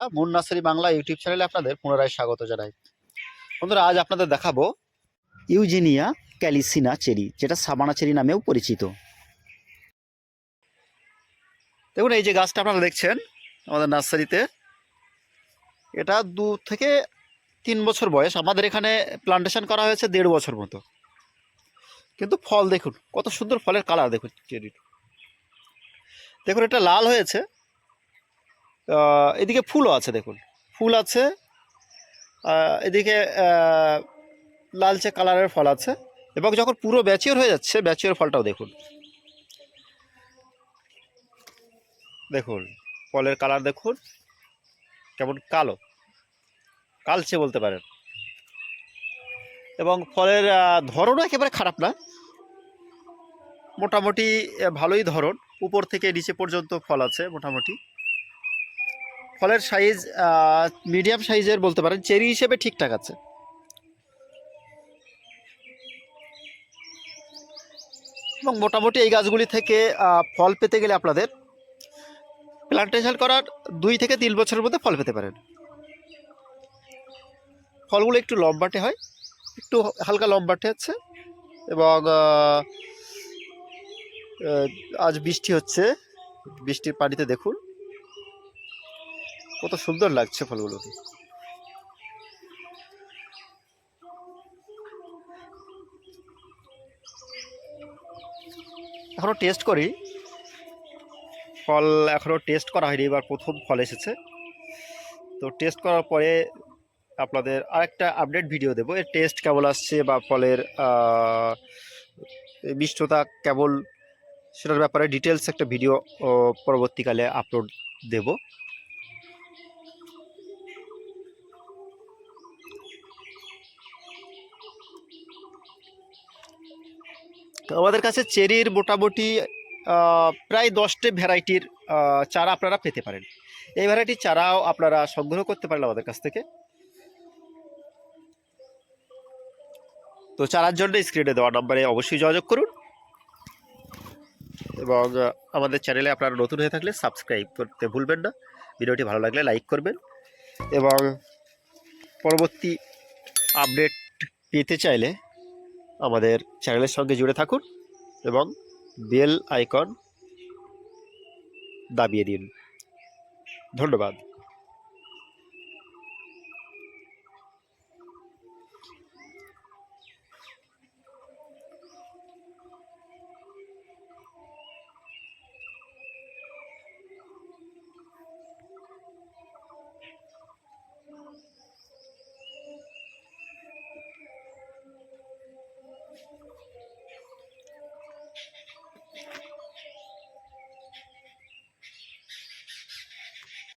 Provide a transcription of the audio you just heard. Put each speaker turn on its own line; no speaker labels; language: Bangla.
মুন নার্সারি বাংলা ইউটিউব চ্যানেলে আপনাদের পুনরায় স্বাগত জানাই। বন্ধুরা, আজ আপনাদের দেখাবো ইউজিনিয়া ক্যালিসিনা চেরি, যেটা সাবানা চেরি নামেও পরিচিত। দেখুন, এই যে গাছটা আপনারা দেখছেন আমাদের নার্সারিতে, এটা 2 থেকে 3 বছর বয়স। আমাদের এখানে প্লান্টেশন করা হয়েছে 1.5 বছর মতো। কিন্তু ফল দেখুন, কত সুন্দর ফলের কালার দেখুন চেরির। দেখুন, এটা লাল হয়েছে, এদিকে ফুলও আছে। দেখুন, ফুল আছে, এদিকে লালচে কালারের ফল আছে, এবং যখন পুরো ম্যাচিওর হয়ে যাচ্ছে, ম্যাচিওর ফলটাও দেখুন। দেখুন ফলের কালার দেখুন, কেমন কালো, কালচে বলতে পারেন। এবং ফলের ধরনও একেবারে খারাপ না, মোটামুটি ভালোই ধরন। উপর থেকে নিচে পর্যন্ত ফল আছে মোটামুটি। ফলের সাইজ মিডিয়াম সাইজের বলতে পারেন, চেরি হিসেবে ঠিকঠাক আছে। এবং মোটামুটি এই গাছগুলি থেকে ফল পেতে গেলে আপনাদের প্লান্টেশন করার 2 থেকে 3 বছরের মধ্যে ফল পেতে পারেন। ফলগুলো একটু লম্বাটে হয়, একটু হালকা লম্বাটে আছে। এবং আজ বৃষ্টি হচ্ছে, বৃষ্টির পানিতে দেখুন কত সুন্দর লাগছে ফলগুলোকে। এখনো টেস্ট করি, ফল এখনো টেস্ট করা হয়নি, এবার প্রথম ফল এসেছে। তো টেস্ট করার পরে আপনাদের আরেকটা আপডেট ভিডিও দেবো, এর টেস্ট কেমন আসছে বা ফলের মিষ্টতা কেমন, সেটার ব্যাপারে ডিটেলস একটা ভিডিও পরবর্তীকালে আপলোড দেব। তো আমাদের কাছে চেরির মোটামুটি প্রায় 10টি ভ্যারাইটির চারা আপনারা পেতে পারেন। এই ভ্যারাইটির চারাও আপনারা সংগ্রহ করতে পারেন আমাদের কাছ থেকে। তো চারার জন্য স্ক্রিনে দেওয়া নম্বরে অবশ্যই যোগাযোগ করুন। এবং আমাদের চ্যানেলে আপনারা নতুন হয়ে থাকলে সাবস্ক্রাইব করতে ভুলবেন না। ভিডিওটি ভালো লাগলে লাইক করবেন, এবং পরবর্তী আপডেট পেতে চাইলে আমাদের চ্যানেলের সঙ্গে জুড়ে থাকুন এবং বেল আইকন দাবিয়ে দিন। ধন্যবাদ।